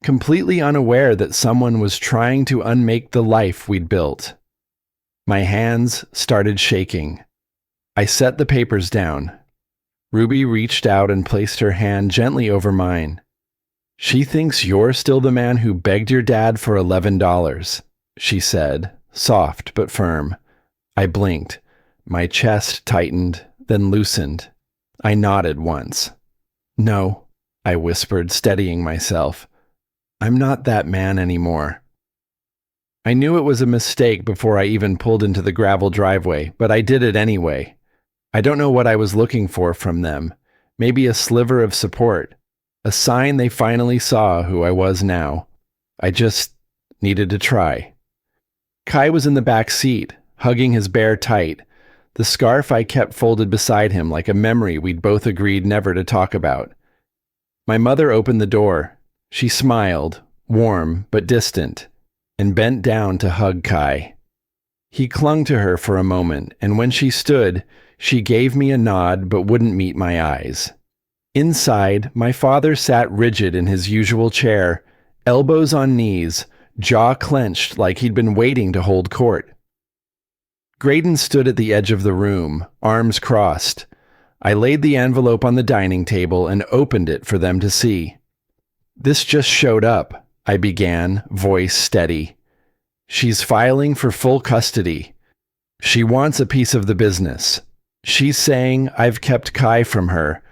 completely unaware that someone was trying to unmake the life we'd built. My hands started shaking. I set the papers down. Ruby reached out and placed her hand gently over mine. She thinks you're still the man who begged your dad for $11, she said, soft but firm. I blinked. My chest tightened, then loosened. I nodded once. No, I whispered, steadying myself. I'm not that man anymore. I knew it was a mistake before I even pulled into the gravel driveway, but I did it anyway. I don't know what I was looking for from them. Maybe a sliver of support. A sign they finally saw who I was now. I just needed to try. Kai was in the back seat, hugging his bear tight, the scarf I kept folded beside him like a memory we'd both agreed never to talk about. My mother opened the door. She smiled, warm but distant, and bent down to hug Kai. He clung to her for a moment, and when she stood, she gave me a nod but wouldn't meet my eyes. Inside, my father sat rigid in his usual chair, elbows on knees, jaw clenched like he'd been waiting to hold court. Graydon stood at the edge of the room, arms crossed. I laid the envelope on the dining table and opened it for them to see. This just showed up, I began, voice steady. She's filing for full custody. She wants a piece of the business. She's saying I've kept Kai from her,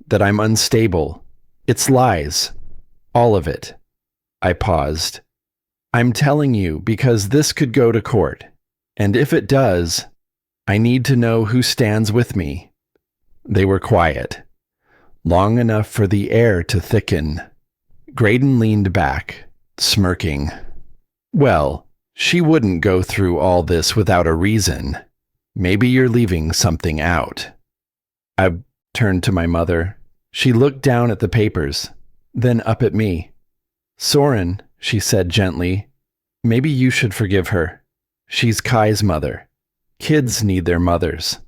that I'm unstable. It's lies. All of it. I paused. I'm telling you because this could go to court. And if it does, I need to know who stands with me. They were quiet. Long enough for the air to thicken. Graydon leaned back, smirking. Well, she wouldn't go through all this without a reason. Maybe you're leaving something out. I turned to my mother. She looked down at the papers, then up at me. Soren, she said gently, maybe you should forgive her. She's Kai's mother. Kids need their mothers.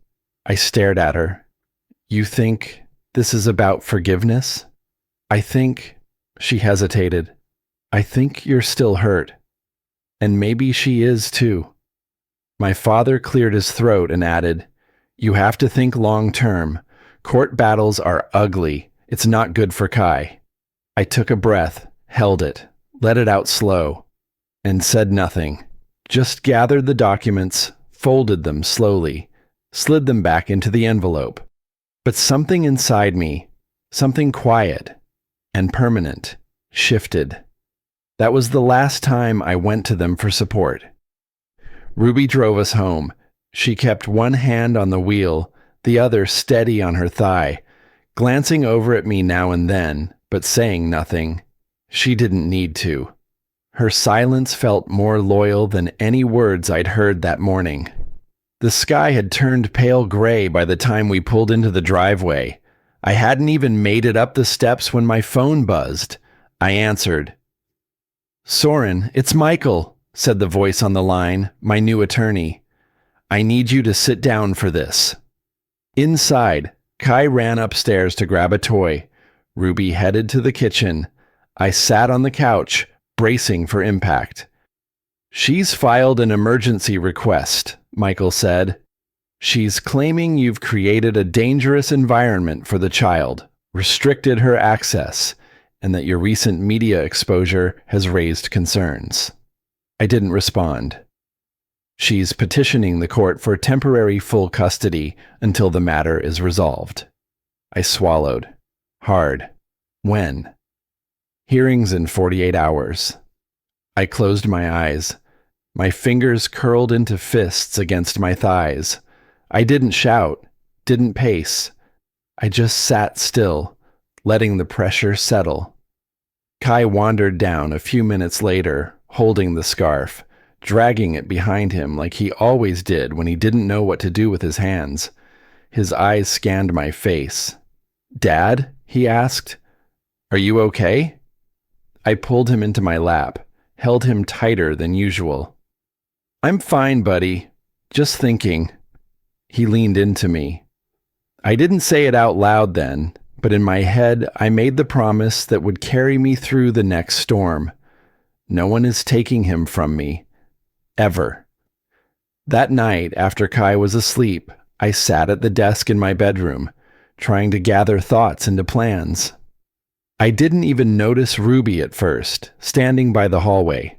I stared at her. You think this is about forgiveness? I think, she hesitated, I think you're still hurt. And maybe she is too. My father cleared his throat and added, you have to think long term. Court battles are ugly. It's not good for Kai. I took a breath, held it, let it out slow, and said nothing. Just gathered the documents, folded them slowly, slid them back into the envelope. But something inside me, something quiet and permanent, shifted. That was the last time I went to them for support. Ruby drove us home. She kept one hand on the wheel, the other steady on her thigh, glancing over at me now and then, but saying nothing. She didn't need to. Her silence felt more loyal than any words I'd heard that morning. The sky had turned pale gray by the time we pulled into the driveway. I hadn't even made it up the steps when my phone buzzed. I answered. "Soren, it's Michael," said the voice on the line, my new attorney. "I need you to sit down for this." Inside, Kai ran upstairs to grab a toy. Ruby headed to the kitchen. I sat on the couch, bracing for impact. "She's filed an emergency request," Michael said. "She's claiming you've created a dangerous environment for the child, restricted her access, and that your recent media exposure has raised concerns." I didn't respond. "She's petitioning the court for temporary full custody until the matter is resolved." I swallowed. Hard. When? "Hearings in 48 hours. I closed my eyes. My fingers curled into fists against my thighs. I didn't shout, didn't pace. I just sat still, letting the pressure settle. Kai wandered down a few minutes later, holding the scarf, dragging it behind him like he always did when he didn't know what to do with his hands. His eyes scanned my face. "Dad?" he asked. "Are you okay?" I pulled him into my lap, held him tighter than usual. "I'm fine, buddy. Just thinking." He leaned into me. I didn't say it out loud then, but in my head I made the promise that would carry me through the next storm. No one is taking him from me. Ever. That night, after Kai was asleep, I sat at the desk in my bedroom, trying to gather thoughts into plans. I didn't even notice Ruby at first, standing by the hallway.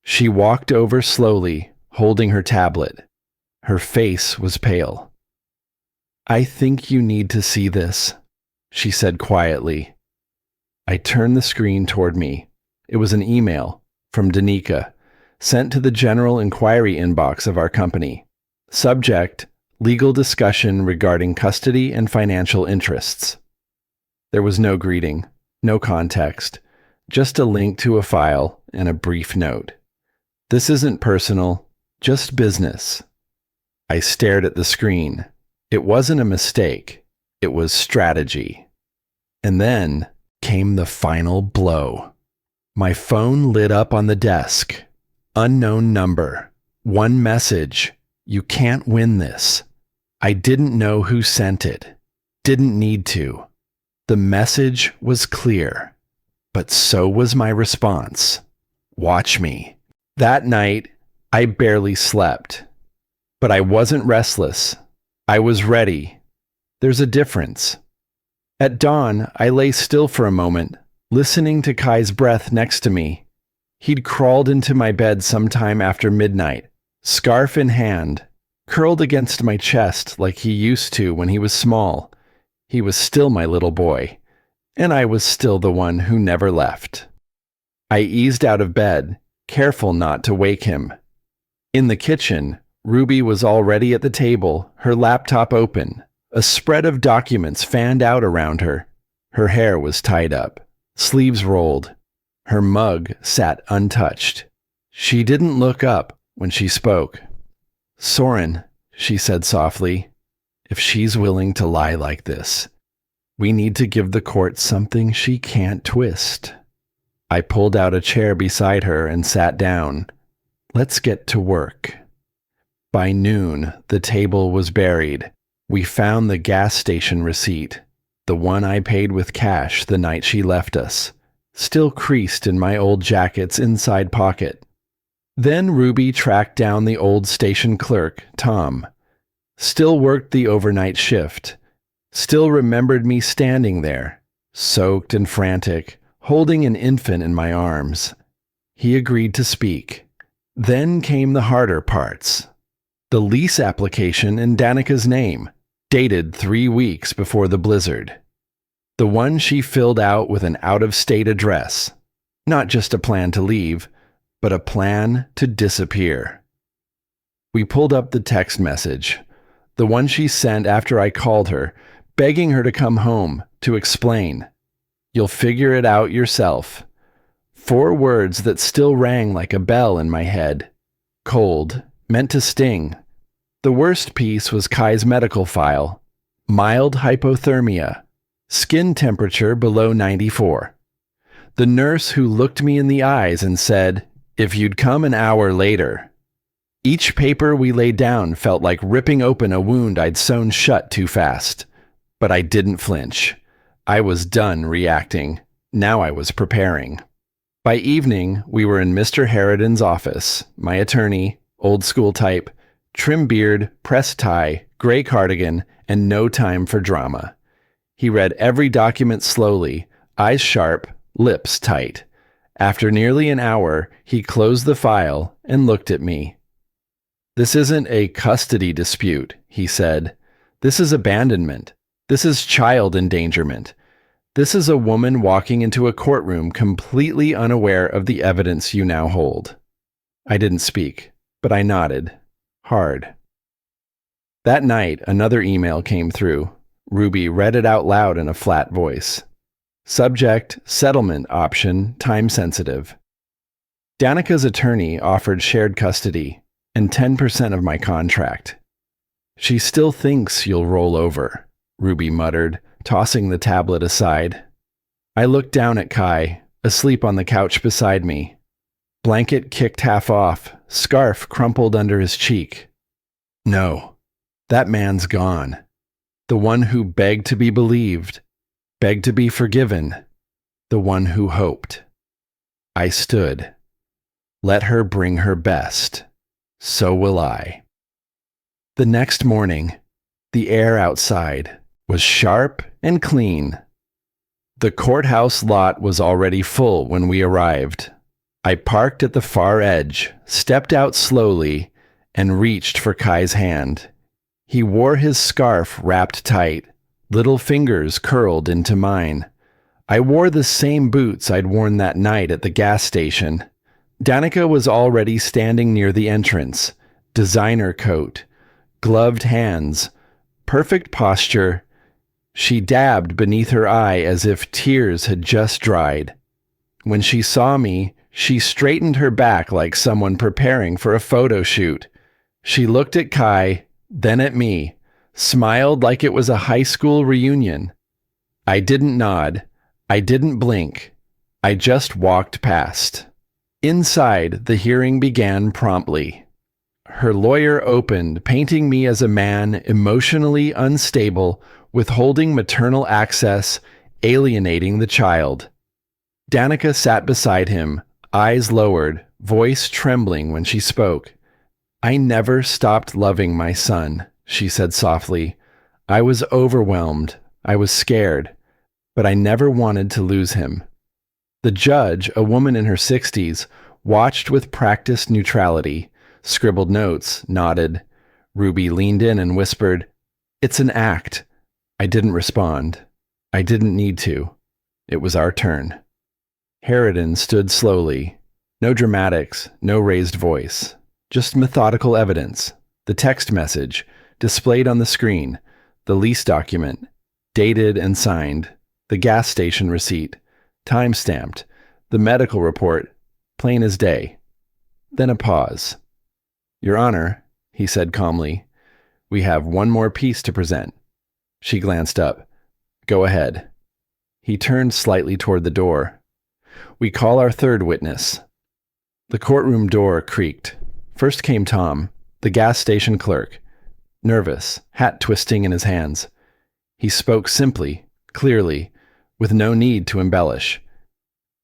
She walked over slowly, holding her tablet. Her face was pale. "I think you need to see this," she said quietly. I turned the screen toward me. It was an email from Danica, sent to the general inquiry inbox of our company. Subject: legal discussion regarding custody and financial interests. There was no greeting, no context, just a link to a file and a brief note. "This isn't personal, just business." I stared at the screen. It wasn't a mistake. It was strategy. And then came the final blow. My phone lit up on the desk. Unknown number. One message. "You can't win this." I didn't know who sent it. Didn't need to. The message was clear. But so was my response. Watch me. That night, I barely slept. But I wasn't restless. I was ready. There's a difference. At dawn, I lay still for a moment, listening to Kai's breath next to me. He'd crawled into my bed sometime after midnight, scarf in hand, curled against my chest like he used to when he was small. He was still my little boy, and I was still the one who never left. I eased out of bed, careful not to wake him. In the kitchen, Ruby was already at the table, her laptop open. A spread of documents fanned out around her. Her hair was tied up, sleeves rolled. Her mug sat untouched. She didn't look up when she spoke. "Soren," she said softly, "if she's willing to lie like this, we need to give the court something she can't twist." I pulled out a chair beside her and sat down. "Let's get to work." By noon, the table was buried. We found the gas station receipt, the one I paid with cash the night she left us, still creased in my old jacket's inside pocket. Then Ruby tracked down the old station clerk, Tom. Still worked the overnight shift. Still remembered me standing there, soaked and frantic, holding an infant in my arms. He agreed to speak. Then came the harder parts. The lease application in Danica's name, dated 3 weeks before the blizzard. The one she filled out with an out-of-state address. Not just a plan to leave, but a plan to disappear. We pulled up the text message, the one she sent after I called her, begging her to come home, to explain. You'll figure it out yourself. 4 words that still rang like a bell in my head. Cold, meant to sting. The worst piece was Kai's medical file. Mild hypothermia. Skin temperature below 94. The nurse who looked me in the eyes and said, "If you'd come an hour later." Each paper we laid down felt like ripping open a wound I'd sewn shut too fast. But I didn't flinch. I was done reacting. Now I was preparing. By evening, we were in Mr. Harridan's office, my attorney, old school type, trim beard, pressed tie, gray cardigan, and no time for drama. He read every document slowly, eyes sharp, lips tight. After nearly an hour, he closed the file and looked at me. "This isn't a custody dispute," he said. "This is abandonment. This is child endangerment. This is a woman walking into a courtroom completely unaware of the evidence you now hold." I didn't speak, but I nodded. Hard. That night, another email came through. Ruby read it out loud in a flat voice. Subject, settlement option, time sensitive. Danica's attorney offered shared custody and 10% of my contract. "She still thinks you'll roll over," Ruby muttered, tossing the tablet aside. I looked down at Kai, asleep on the couch beside me. Blanket kicked half off, scarf crumpled under his cheek. No, that man's gone. The one who begged to be believed, begged to be forgiven, the one who hoped. I stood. Let her bring her best. So will I. The next morning, the air outside was sharp and clean. The courthouse lot was already full when we arrived. I parked at the far edge, stepped out slowly, and reached for Kai's hand. He wore his scarf wrapped tight, little fingers curled into mine. I wore the same boots I'd worn that night at the gas station. Danica was already standing near the entrance, designer coat, gloved hands, perfect posture. She dabbed beneath her eye as if tears had just dried. When she saw me, she straightened her back like someone preparing for a photo shoot. She looked at Kai, then at me, smiled like it was a high school reunion. I didn't nod. I didn't blink. I just walked past. Inside, the hearing began promptly. Her lawyer opened, painting me as a man emotionally unstable, withholding maternal access, alienating the child. Danica sat beside him, eyes lowered, voice trembling when she spoke. "I never stopped loving my son," she said softly. "I was overwhelmed. I was scared. But I never wanted to lose him." The judge, a woman in her 60s, watched with practiced neutrality, scribbled notes, nodded. Ruby leaned in and whispered, "It's an act." I didn't respond. I didn't need to. It was our turn. Harridan stood slowly. No dramatics, no raised voice. Just methodical evidence. The text message, displayed on the screen. The lease document, dated and signed. The gas station receipt, time-stamped. The medical report, plain as day. Then a pause. "Your Honor," he said calmly, "we have one more piece to present." She glanced up. "Go ahead." He turned slightly toward the door. "We call our third witness." The courtroom door creaked. First came Tom, the gas station clerk, nervous, hat twisting in his hands. He spoke simply, clearly, with no need to embellish.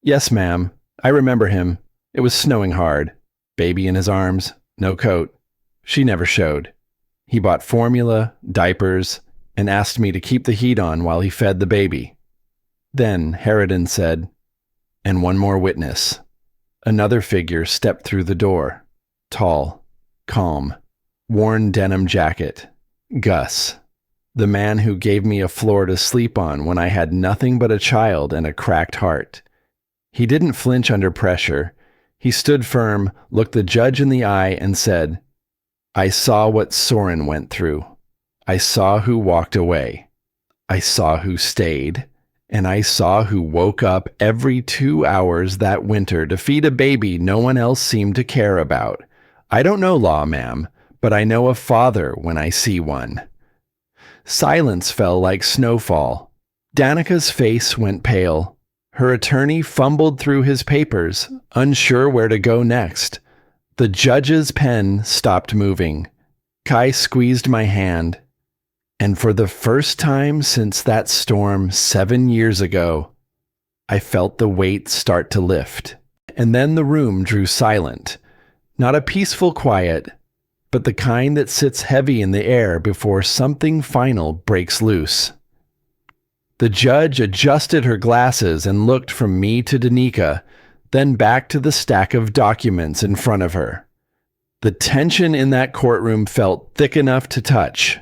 "Yes, ma'am. I remember him. It was snowing hard. Baby in his arms, no coat. She never showed. He bought formula, diapers, and asked me to keep the heat on while he fed the baby." Then Harridan said, "And one more witness." Another figure stepped through the door. Tall, calm, worn denim jacket. Gus. The man who gave me a floor to sleep on when I had nothing but a child and a cracked heart. He didn't flinch under pressure. He stood firm, looked the judge in the eye, and said, I saw what Soren went through. I saw who walked away. I saw who stayed. And I saw who woke up every 2 hours that winter to feed a baby no one else seemed to care about. I don't know law, ma'am, but I know a father when I see one. Silence fell like snowfall. Danica's face went pale. Her attorney fumbled through his papers, unsure where to go next. The judge's pen stopped moving. Kai squeezed my hand. And for the first time since that storm 7 years ago, I felt the weight start to lift. And then the room drew silent. Not a peaceful quiet, but the kind that sits heavy in the air before something final breaks loose. The judge adjusted her glasses and looked from me to Danica, then back to the stack of documents in front of her. The tension in that courtroom felt thick enough to touch.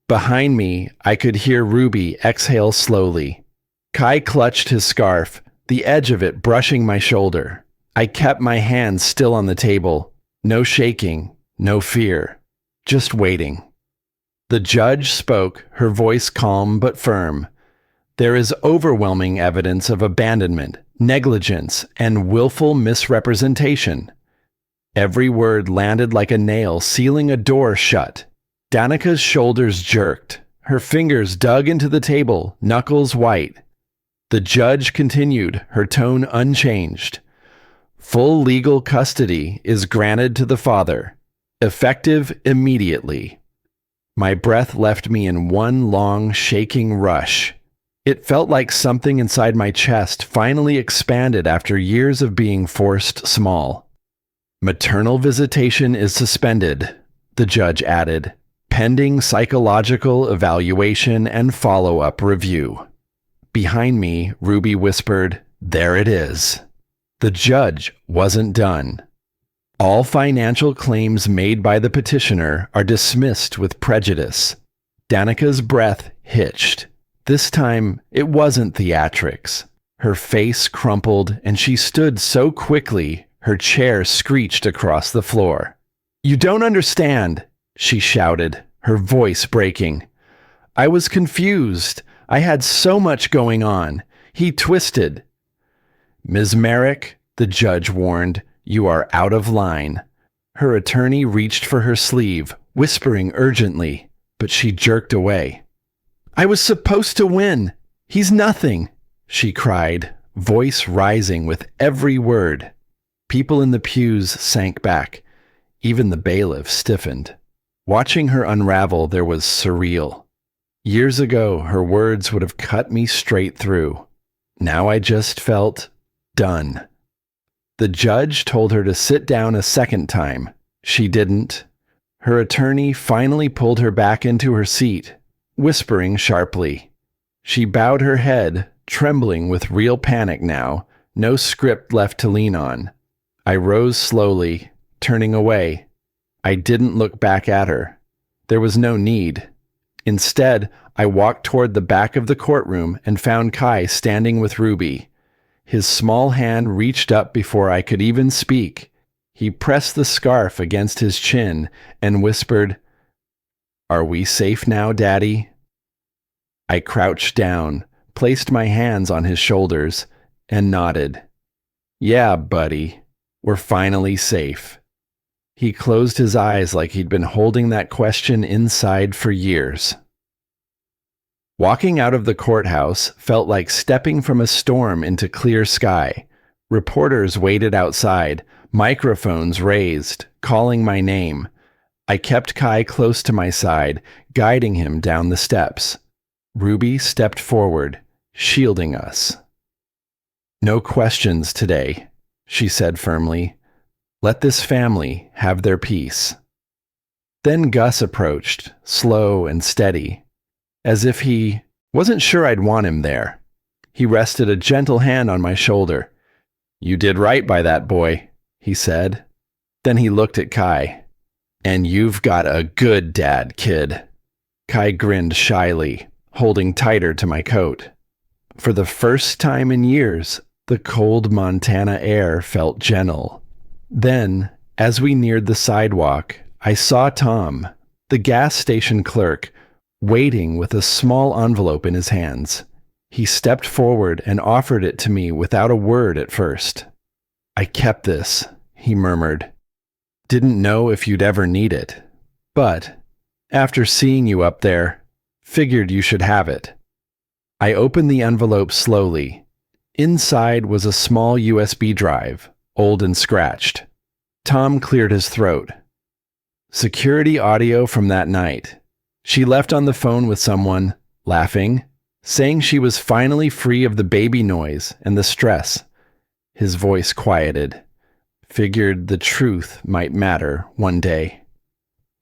Behind me, I could hear Ruby exhale slowly. Kai clutched his scarf, the edge of it brushing my shoulder. I kept my hands still on the table. No shaking, no fear, just waiting. The judge spoke, her voice calm but firm. There is overwhelming evidence of abandonment, negligence, and willful misrepresentation. Every word landed like a nail sealing a door shut. Danica's shoulders jerked. Her fingers dug into the table, knuckles white. The judge continued, her tone unchanged. Full legal custody is granted to the father, effective immediately. My breath left me in one long, shaking rush. It felt like something inside my chest finally expanded after years of being forced small. Maternal visitation is suspended, the judge added, pending psychological evaluation and follow-up review. Behind me, Ruby whispered, "There it is." The judge wasn't done. All financial claims made by the petitioner are dismissed with prejudice. Danica's breath hitched. This time, it wasn't theatrics. Her face crumpled, and she stood so quickly, her chair screeched across the floor. "You don't understand," she shouted, her voice breaking. "I was confused. I had so much going on. He twisted." "Ms. Merrick," the judge warned, "you are out of line." Her attorney reached for her sleeve, whispering urgently, but she jerked away. "I was supposed to win. He's nothing," she cried, voice rising with every word. People in the pews sank back. Even the bailiff stiffened. Watching her unravel, there was surreal. Years ago, her words would have cut me straight through. Now I just felt done. The judge told her to sit down a second time. She didn't. Her attorney finally pulled her back into her seat, whispering sharply. She bowed her head, trembling with real panic now, no script left to lean on. I rose slowly, turning away. I didn't look back at her. There was no need. Instead, I walked toward the back of the courtroom and found Kai standing with Ruby. His small hand reached up before I could even speak. He pressed the scarf against his chin and whispered, "Are we safe now, Daddy?" I crouched down, placed my hands on his shoulders, and nodded. "Yeah, buddy, we're finally safe." He closed his eyes like he'd been holding that question inside for years. Walking out of the courthouse felt like stepping from a storm into clear sky. Reporters waited outside, microphones raised, calling my name. I kept Kai close to my side, guiding him down the steps. Ruby stepped forward, shielding us. "No questions today," she said firmly. "Let this family have their peace." Then Gus approached, slow and steady, as if he wasn't sure I'd want him there. He rested a gentle hand on my shoulder. "You did right by that boy," he said. Then he looked at Kai. "And you've got a good dad, kid." Kai grinned shyly, holding tighter to my coat. For the first time in years, the cold Montana air felt gentle. Then, as we neared the sidewalk, I saw Tom, the gas station clerk, waiting with a small envelope in his hands. He stepped forward and offered it to me without a word at first. "I kept this," he murmured. "Didn't know if you'd ever need it. But, after seeing you up there, figured you should have it." I opened the envelope slowly. Inside was a small USB drive, old and scratched. Tom cleared his throat. "Security audio from that night. She left on the phone with someone, laughing, saying she was finally free of the baby noise and the stress." His voice quieted. "Figured the truth might matter one day."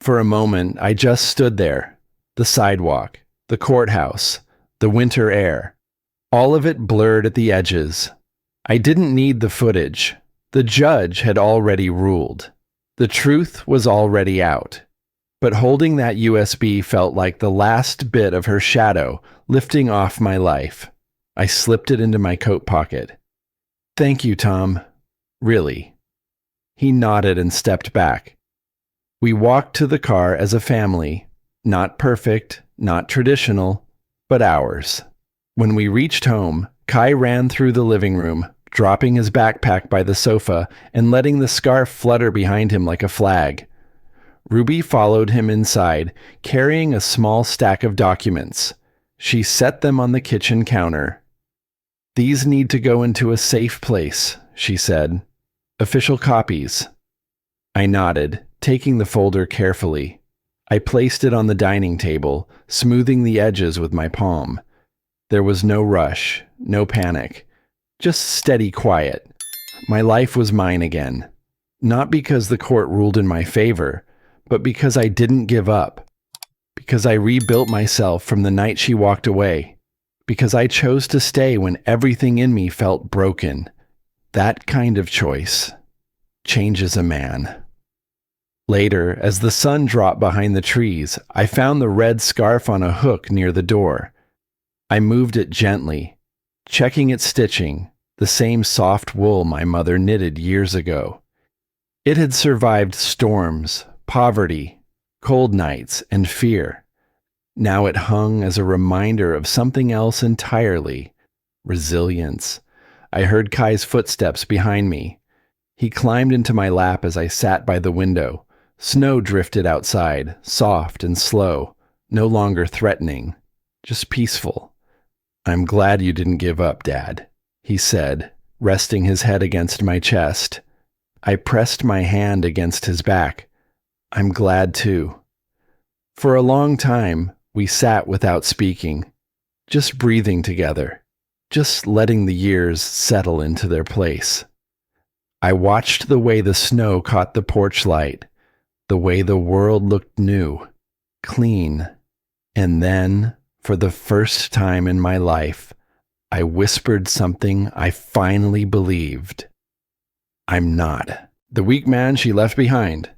For a moment, I just stood there. The sidewalk, the courthouse, the winter air. All of it blurred at the edges. I didn't need the footage. The judge had already ruled. The truth was already out. But holding that USB felt like the last bit of her shadow lifting off my life. I slipped it into my coat pocket. "Thank you, Tom. Really." He nodded and stepped back. We walked to the car as a family. Not perfect, not traditional, but ours. When we reached home, Kai ran through the living room, dropping his backpack by the sofa and letting the scarf flutter behind him like a flag. Ruby followed him inside, carrying a small stack of documents. She set them on the kitchen counter. "These need to go into a safe place," she said. "Official copies." I nodded, taking the folder carefully. I placed it on the dining table, smoothing the edges with my palm. There was no rush, no panic, just steady quiet. My life was mine again. Not because the court ruled in my favor, but because I didn't give up. Because I rebuilt myself from the night she walked away. Because I chose to stay when everything in me felt broken. That kind of choice changes a man. Later, as the sun dropped behind the trees, I found the red scarf on a hook near the door. I moved it gently, checking its stitching, the same soft wool my mother knitted years ago. It had survived storms, poverty, cold nights, and fear. Now it hung as a reminder of something else entirely: resilience. I heard Kai's footsteps behind me. He climbed into my lap as I sat by the window. Snow drifted outside, soft and slow, no longer threatening, just peaceful. "I'm glad you didn't give up, Dad," he said, resting his head against my chest. I pressed my hand against his back. "I'm glad too." For a long time, we sat without speaking, just breathing together, just letting the years settle into their place. I watched the way the snow caught the porch light, the way the world looked new, clean, and then, for the first time in my life, I whispered something I finally believed. "I'm not the weak man she left behind."